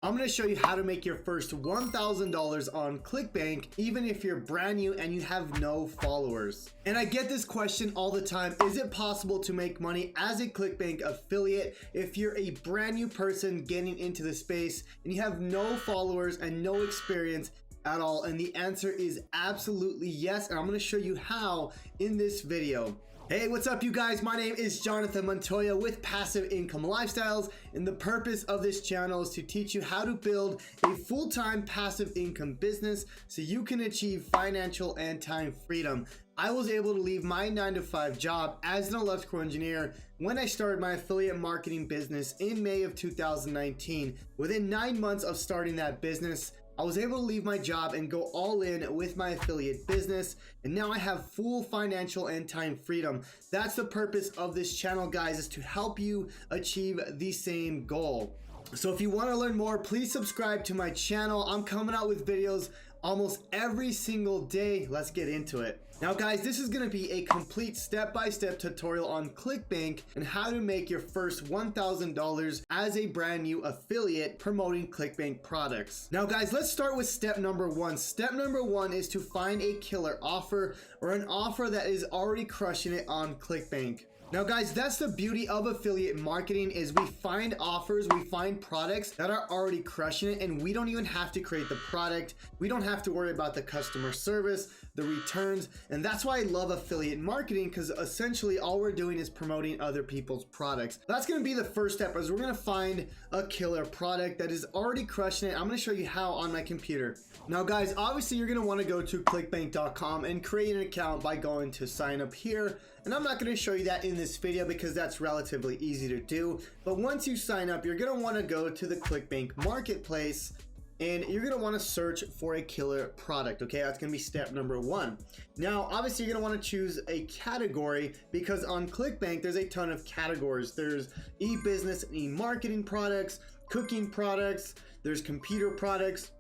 I'm going to show you how to make your first $1,000 on ClickBank, even if you're brand new and you have no followers. And I get this question all the time. Is it possible to make money as a ClickBank affiliate if you're a brand new person getting into the space and you have no followers and no experience at all? And the answer is absolutely yes. And I'm going to show you how in this video. Hey, what's up you guys? My name is Jonathan Montoya with Passive Income Lifestyles, and the purpose of this channel is to teach you how to build a full-time passive income business so you can achieve financial and time freedom. I was able to leave my 9-to-5 job as an electrical engineer when I started my affiliate marketing business in May of 2019. Within 9 months of starting that business, I was able to leave my job and go all in with my affiliate business, and now I have full financial and time freedom. That's the purpose of this channel, guys, is to help you achieve the same goal. So if you want to learn more, please subscribe to my channel. I'm coming out with videos almost every single day. Let's get into it. Now guys, this is going to be a complete step-by-step tutorial on ClickBank and how to make your first $1,000 as a brand new affiliate promoting ClickBank products. Now guys, let's start with step number one. Step number one is to find a killer offer or an offer that is already crushing it on ClickBank. Now guys, that's the beauty of affiliate marketing, is we find offers, we find products that are already crushing it, and we don't even have to create the product. We don't have to worry about the customer service, the returns, and that's why I love affiliate marketing, because essentially all we're doing is promoting other people's products. That's going to be the first step, is we're going to find a killer product that is already crushing it. I'm going to show you how on my computer. Now guys, obviously you're going to want to go to clickbank.com and create an account by going to sign up here. And I'm not going to show you that in this video because that's relatively easy to do. But once you sign up, you're going to want to go to the ClickBank marketplace and you're going to want to search for a killer product. Okay, that's going to be step number one. Now, obviously, you're going to want to choose a category because on ClickBank, there's a ton of categories. There's e-business and e-marketing products, cooking products, there's computer products,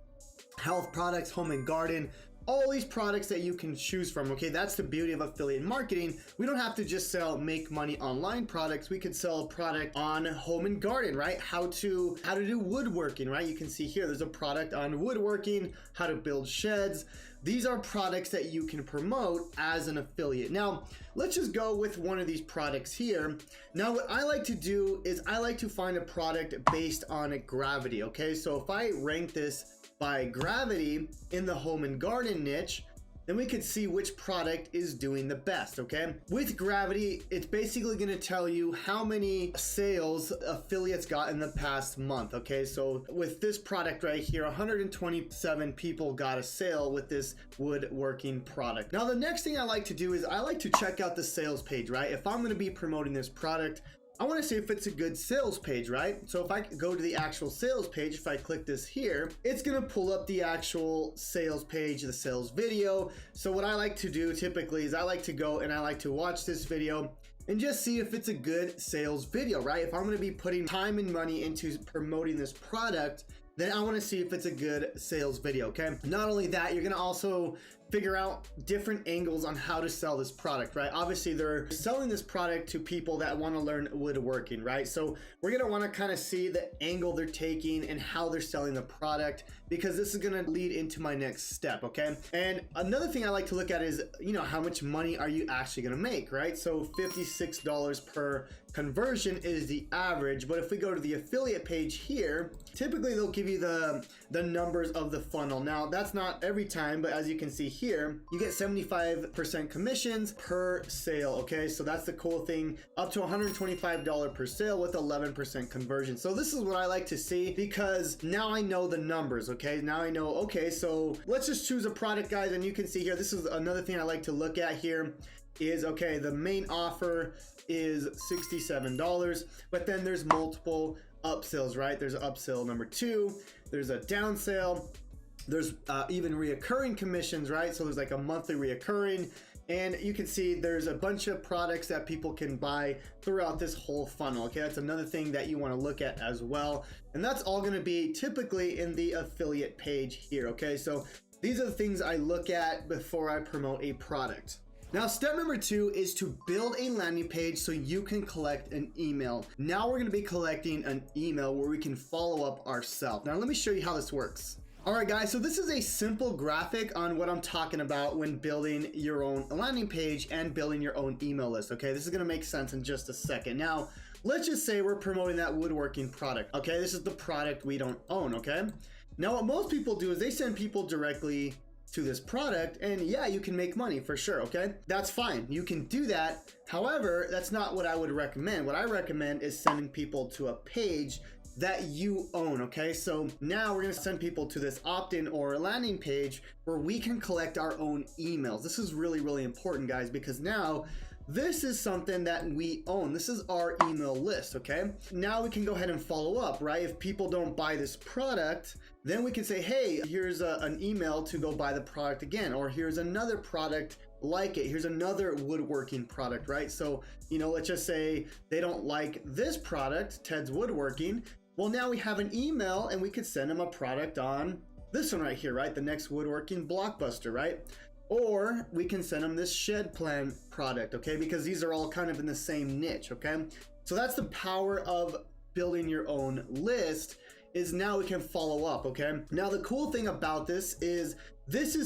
health products, home and garden. All these products that you can choose from. Okay, that's the beauty of affiliate marketing. We don't have to just sell make money online products. We could sell a product on home and garden, right? How to do woodworking, right? You can see here there's a product on woodworking, how to build sheds. These are products that you can promote as an affiliate. Now, let's just go with one of these products here. Now, what I like to do is I like to find a product based on gravity. Okay, so if I rank this by gravity in the home and garden niche, then we could see which product is doing the best. Okay, with gravity, it's basically going to tell you how many sales affiliates got in the past month. Okay, so with this product right here, 127 people got a sale with this woodworking product. Now the next thing I like to do is I like to check out the sales page, right? If I'm going to be promoting this product, I want to see if it's a good sales page, right? So if I go to the actual sales page, if I click this here, it's going to pull up the actual sales page, the sales video. So what I like to do typically is I like to go and I like to watch this video and just see if it's a good sales video, right? If I'm going to be putting time and money into promoting this product, then I want to see if it's a good sales video. Okay, not only that, you're going to also figure out different angles on how to sell this product, right? Obviously they're selling this product to people that want to learn woodworking, right? So we're going to want to kind of see the angle they're taking and how they're selling the product, because this is going to lead into my next step. Okay, and another thing I like to look at is, you know, how much money are you actually going to make, right? So $56 per conversion is the average, but if we go to the affiliate page here, typically they'll give you the numbers of the funnel. Now that's not every time, but as you can see here, you get 75% commissions per sale. Okay, so that's the cool thing, up to $125 per sale with 11% conversion. So this is what I like to see, because now I know the numbers. Okay, now I know, okay, so let's just choose a product, guys, and you can see here, this is another thing I like to look at here is, okay, the main offer is $67, but then there's multiple upsells, right? There's upsell number 2, there's a down sale, there's even reoccurring commissions, right? So there's like a monthly reoccurring, and you can see there's a bunch of products that people can buy throughout this whole funnel. Okay, that's another thing that you want to look at as well, and that's all going to be typically in the affiliate page here. Okay, so these are the things I look at before I promote a product. Now, step number 2 is to build a landing page so you can collect an email. Now we're gonna be collecting an email where we can follow up ourselves. Now let me show you how this works. All right, guys, so this is a simple graphic on what I'm talking about when building your own landing page and building your own email list, okay? This is gonna make sense in just a second. Now, let's just say we're promoting that woodworking product, okay? This is the product we don't own, okay? Now, what most people do is they send people directly to this product, and yeah, you can make money for sure, okay? That's fine, you can do that. However, that's not what I would recommend. What I recommend is sending people to a page that you own, okay? So now we're gonna send people to this opt-in or landing page where we can collect our own emails. This is really, really important, guys, because now this is something that we own. This is our email list, okay? Now we can go ahead and follow up, right? If people don't buy this product, then we can say, hey, here's an email to go buy the product again, or here's another product like it. Here's another woodworking product, right? So, you know, let's just say they don't like this product, Ted's Woodworking. Well, now we have an email and we could send them a product on this one right here, right? The next woodworking blockbuster, right? Or we can send them this shed plan product, okay? Because these are all kind of in the same niche, okay? So that's the power of building your own list, is now we can follow up, okay? Now the cool thing about this is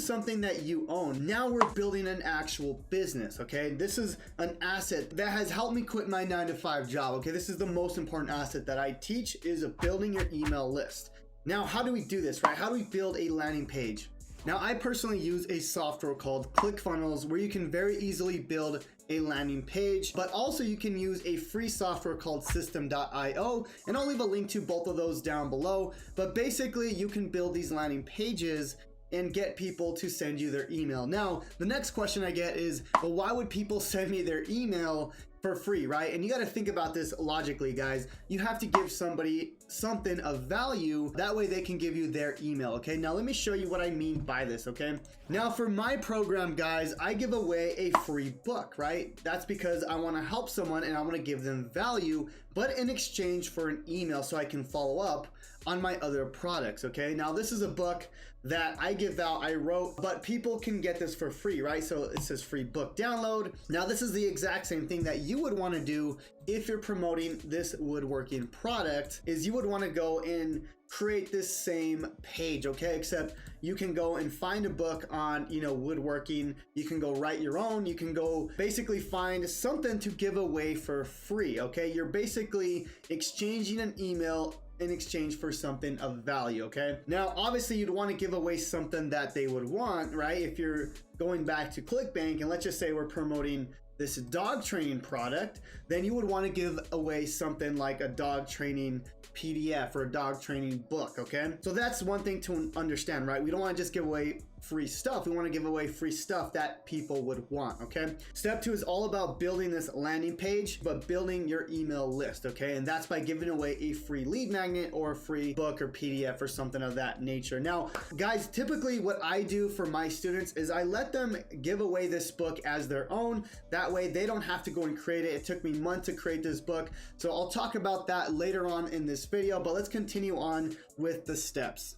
something that you own. Now we're building an actual business, okay? This is an asset that has helped me quit my 9-to-5 job, okay? This is the most important asset that I teach, is building your email list. Now, how do we do this, right? How do we build a landing page? Now, I personally use a software called ClickFunnels where you can very easily build a landing page, but also you can use a free software called system.io, and I'll leave a link to both of those down below. But basically, you can build these landing pages and get people to send you their email. Now, the next question I get is, well, why would people send me their email for free, right? And you got to think about this logically, guys. You have to give somebody something of value, that way they can give you their email, okay? Now let me show you what I mean by this, okay? Now for my program, guys, I give away a free book, right? That's because I want to help someone and I want to give them value, but in exchange for an email so I can follow up on my other products, okay? Now this is a book that I give out, I wrote, but people can get this for free, right? So it says free book download. Now this is the exact same thing that you would want to do if you're promoting this woodworking product, is you would want to go and create this same page, okay? Except you can go and find a book on, you know, woodworking. You can go write your own. You can go basically find something to give away for free, okay? You're basically exchanging an email in exchange for something of value, okay? Now, obviously you'd want to give away something that they would want, right? If you're going back to ClickBank, and let's just say we're promoting this dog training product, then you would want to give away something like a dog training PDF or a dog training book, okay? So that's one thing to understand, right? We don't want to just give away free stuff. We want to give away free stuff that people would want, okay? Step 2 is all about building this landing page, but building your email list, okay? And that's by giving away a free lead magnet or a free book or PDF or something of that nature. Now, guys, typically what I do for my students is I let them give away this book as their own. That way they don't have to go and create it. It took me months to create this book. So I'll talk about that later on in this video, but let's continue on with the steps.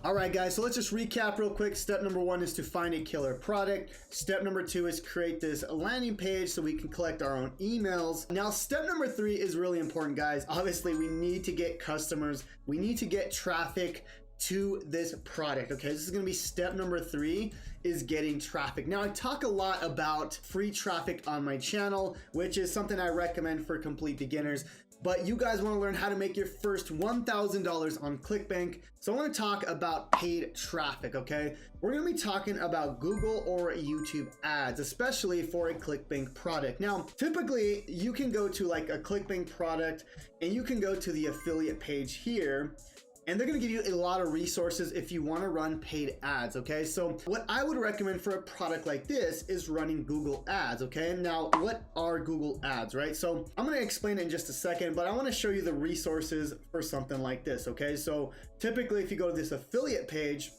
All right, guys, so let's just recap real quick. Step number 1 is to find a killer product. Step number 2 is create this landing page so we can collect our own emails. Now, step number 3 is really important, guys. Obviously, we need to get customers. We need to get traffic to this product, okay? This is gonna be step number 3, is getting traffic. Now, I talk a lot about free traffic on my channel, which is something I recommend for complete beginners. But you guys want to learn how to make your first $1,000 on ClickBank. So I want to talk about paid traffic, okay? We're going to be talking about Google or YouTube ads, especially for a ClickBank product. Now, typically you can go to like a ClickBank product and you can go to the affiliate page here, and they're gonna give you a lot of resources if you wanna run paid ads, okay? So what I would recommend for a product like this is running Google ads, okay? Now, what are Google ads, right? So I'm gonna explain it in just a second, but I wanna show you the resources for something like this, okay? So typically if you go to this affiliate page,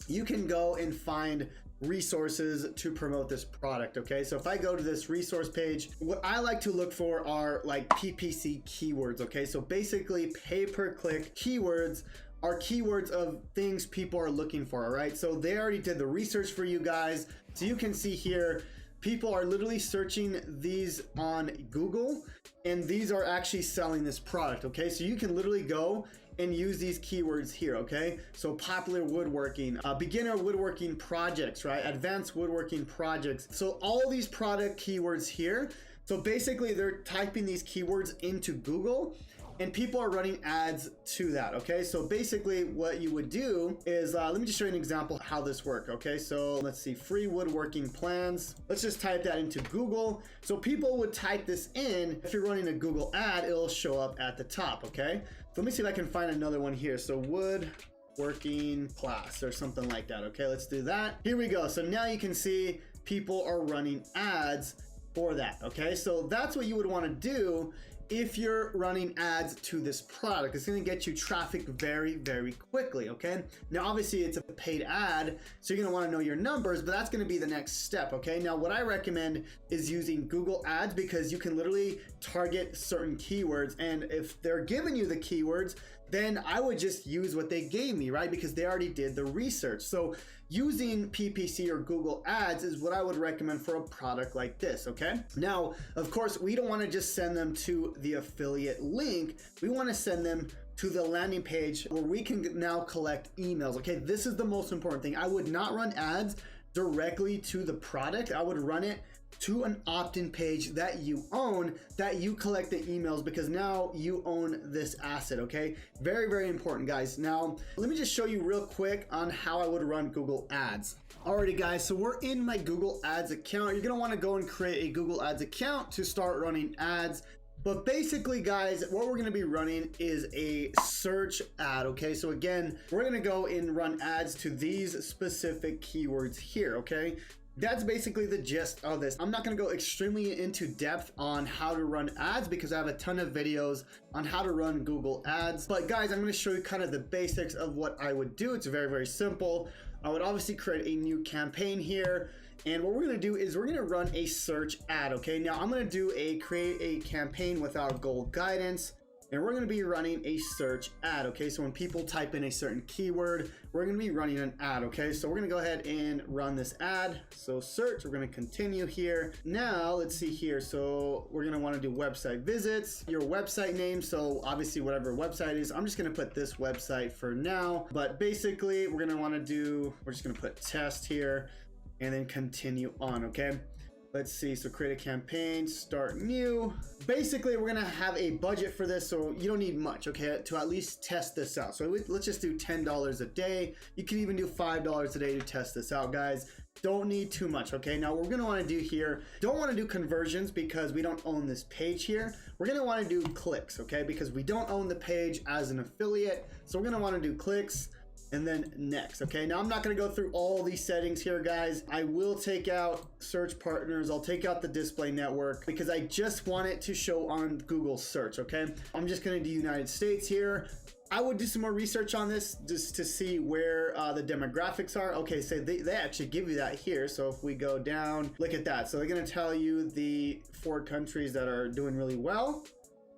you can go and find resources to promote this product, okay? So if I go to this resource page, what I like to look for are like PPC keywords, okay? So basically pay-per-click keywords are keywords of things people are looking for, all right? So they already did the research for you guys. So you can see here, people are literally searching these on Google, and these are actually selling this product, okay? So you can literally go and use these keywords here, okay? So popular woodworking, beginner woodworking projects, right? Advanced woodworking projects. So all these product keywords here. So basically they're typing these keywords into Google, and people are running ads to that, okay? So basically what you would do is, let me just show you an example how this works, okay? So let's see, free woodworking plans. Let's just type that into Google. So people would type this in. If you're running a Google ad, it'll show up at the top, okay? So let me see if I can find another one here. So woodworking class or something like that, okay? Let's do that. Here we go. So now you can see people are running ads for that, okay? So that's what you would want to do if you're running ads to this product. It's going to get you traffic very, very quickly, okay? Now, obviously it's a paid ad, so you're going to want to know your numbers, but that's going to be the next step, okay? Now, what I recommend is using Google Ads, because you can literally target certain keywords, and if they're giving you the keywords, then I would just use what they gave me, right? Because they already did the research. So using PPC or Google Ads is what I would recommend for a product like this, okay? Now, of course, we don't want to just send them to the affiliate link. We want to send them to the landing page where we can now collect emails, okay? This is the most important thing. I would not run ads directly to the product. I would run it to an opt-in page that you own, that you collect the emails, because now you own this asset, okay? Very, very important, guys. Now, let me just show you real quick on how I would run Google Ads. Alrighty, guys, so we're in my Google Ads account. You're gonna wanna go and create a Google Ads account to start running ads. But basically, guys, what we're gonna be running is a search ad, okay? So again, we're gonna go and run ads to these specific keywords here, okay? That's basically the gist of this. I'm not gonna go extremely into depth on how to run ads because I have a ton of videos on how to run Google Ads. But guys, I'm gonna show you kind of the basics of what I would do. It's very, very simple. I would obviously create a new campaign here. And what we're gonna do is we're gonna run a search ad, okay? Now I'm gonna create a campaign without goal guidance. And we're gonna be running a search ad, okay? So when people type in a certain keyword, we're gonna be running an ad, okay? So we're gonna go ahead and run this ad. So search, we're gonna continue here. Now, let's see here. So we're gonna wanna do website visits, your website name. So obviously whatever website is, I'm just gonna put this website for now. But basically we're just gonna put test here and then continue on, okay? Let's see, so create a campaign, start new. Basically, we're gonna have a budget for this, so you don't need much, okay, to at least test this out. So let's just do $10 a day. You can even do $5 a day to test this out, guys. Don't need too much, okay? Now, what we're gonna wanna do here, don't wanna do conversions because we don't own this page here. We're gonna wanna do clicks, okay? Because we don't own the page as an affiliate. So we're gonna wanna do clicks. And then next, okay? Now I'm not gonna go through all these settings here, guys. I will take out search partners. I'll take out the display network because I just want it to show on Google search, okay? I'm just gonna do United States here. I would do some more research on this just to see where the demographics are. Okay, so they actually give you that here. So if we go down, look at that. So they're gonna tell you the 4 countries that are doing really well.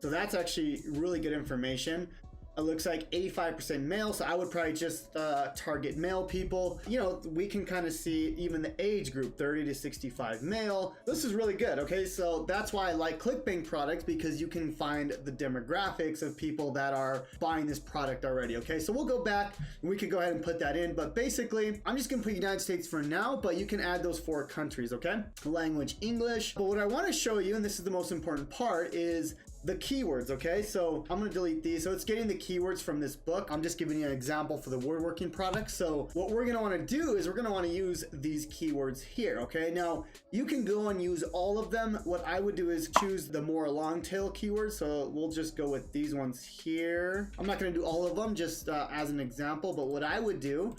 So that's actually really good information. It looks like 85% male, so I would probably just target male people. You know, we can kind of see even the age group, 30 to 65 male. This is really good, okay? So that's why I like ClickBank products, because you can find the demographics of people that are buying this product already, okay? So we'll go back and we could go ahead and put that in, but basically, I'm just gonna put United States for now, but you can add those 4 countries, okay? Language, English. But what I wanna show you, and this is the most important part, is the keywords, okay? So I'm gonna delete these. So it's getting the keywords from this book. I'm just giving you an example for the woodworking product. So what we're gonna wanna do is we're gonna wanna use these keywords here, okay? Now, you can go and use all of them. What I would do is choose the more long tail keywords. So we'll just go with these ones here. I'm not gonna do all of them, just as an example, but what I would do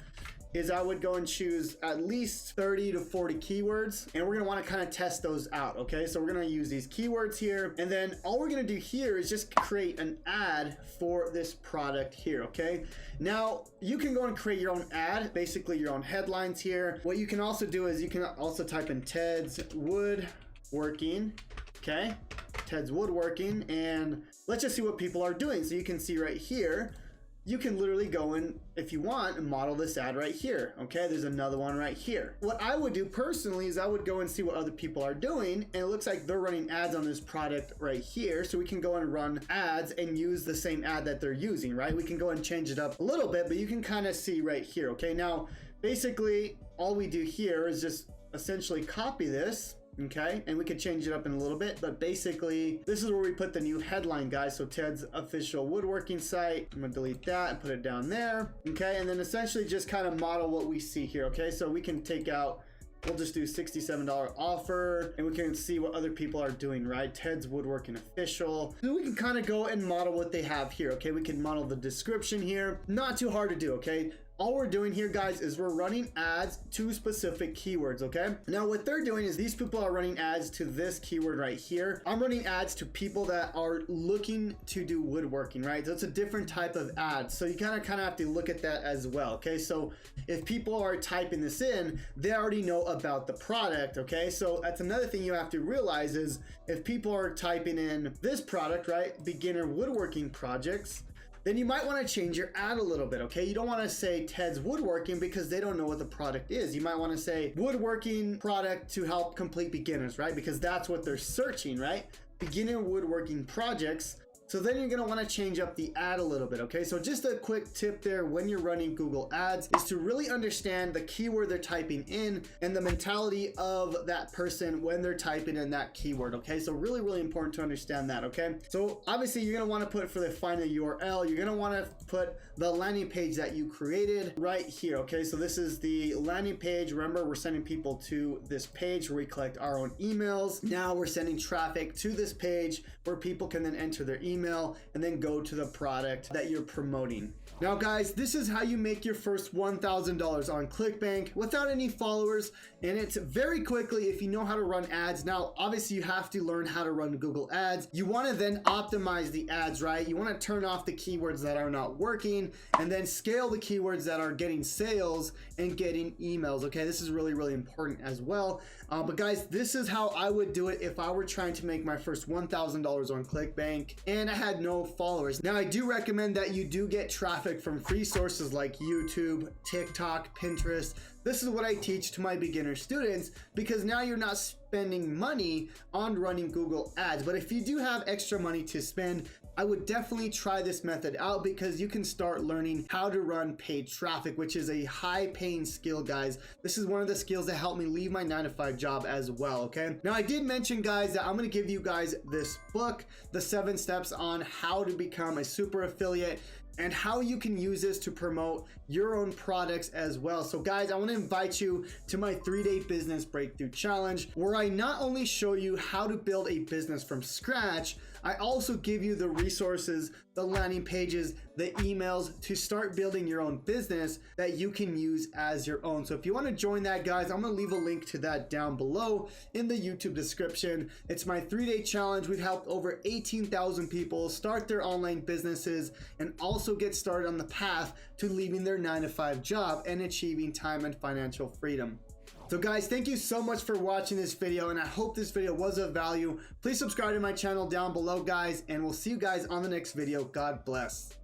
is I would go and choose at least 30 to 40 keywords, and we're gonna wanna kind of test those out, okay? So we're gonna use these keywords here, and then all we're gonna do here is just create an ad for this product here, okay? Now, you can go and create your own ad, basically your own headlines here. What you can also do is you can also type in Ted's Woodworking, okay? Ted's Woodworking, and let's just see what people are doing. So you can see right here, you can literally go in, if you want, and model this ad right here. Okay, there's another one right here. What I would do personally is I would go and see what other people are doing, and it looks like they're running ads on this product right here. So we can go and run ads and use the same ad that they're using, right? We can go and change it up a little bit, but you can kind of see right here. Okay, now basically all we do here is just essentially copy this. Okay, and we could change it up in a little bit, but basically this is where we put the new headline, guys. So Ted's official woodworking site, I'm gonna delete that and put it down there. Okay, and then essentially just kind of model what we see here. Okay, so we can take out, we'll just do $67 offer, and we can see what other people are doing, right? Ted's woodworking official. So we can kind of go and model what they have here. Okay, we can model the description here. Not too hard to do. Okay, all we're doing here, guys, is we're running ads to specific keywords. Okay, now what they're doing is these people are running ads to this keyword right here. I'm running ads to people that are looking to do woodworking, right? So it's a different type of ad, so you kind of have to look at that as well. Okay, so if people are typing this in, they already know about the product. Okay, so that's another thing you have to realize is if people are typing in this product, right, beginner woodworking projects, then you might want to change your ad a little bit. Okay, you don't want to say Ted's woodworking because they don't know what the product is. You might want to say woodworking product to help complete beginners, right? Because that's what they're searching, right? Beginner woodworking projects. So then you're gonna wanna change up the ad a little bit, okay? So just a quick tip there when you're running Google Ads is to really understand the keyword they're typing in and the mentality of that person when they're typing in that keyword, okay? So really, really important to understand that, okay? So obviously you're gonna wanna put, for the find a URL, you're gonna wanna put the landing page that you created right here, okay? So this is the landing page. Remember, we're sending people to this page where we collect our own emails. Now we're sending traffic to this page where people can then enter their email and then go to the product that you're promoting. Now guys, this is how you make your first $1,000 on ClickBank without any followers, and it's very quickly if you know how to run ads. Now obviously you have to learn how to run Google Ads. You want to then optimize the ads, right? You want to turn off the keywords that are not working and then scale the keywords that are getting sales and getting emails. Okay, this is really, really important as well. But guys, this is how I would do it if I were trying to make my first $1,000 on ClickBank and I had no followers. Now I do recommend that you do get traffic from free sources like YouTube, TikTok, Pinterest. This is what I teach to my beginner students because now you're not spending money on running Google Ads. But if you do have extra money to spend, I would definitely try this method out because you can start learning how to run paid traffic, which is a high paying skill, guys. This is one of the skills that helped me leave my 9-to-5 job as well, okay? Now I did mention, guys, that I'm gonna give you guys this book, The 7 Steps on How to Become a Super Affiliate, and how you can use this to promote your own products as well. So guys, I want to invite you to my 3-day business breakthrough challenge, where I not only show you how to build a business from scratch, I also give you the resources, the landing pages, the emails to start building your own business that you can use as your own. So if you want to join that, guys, I'm going to leave a link to that down below in the YouTube description. It's my 3-day challenge. We've helped over 18,000 people start their online businesses and also get started on the path to leaving their 9-to-5 job and achieving time and financial freedom. So guys, thank you so much for watching this video, and I hope this video was of value. Please subscribe to my channel down below, guys, and we'll see you guys on the next video. God bless.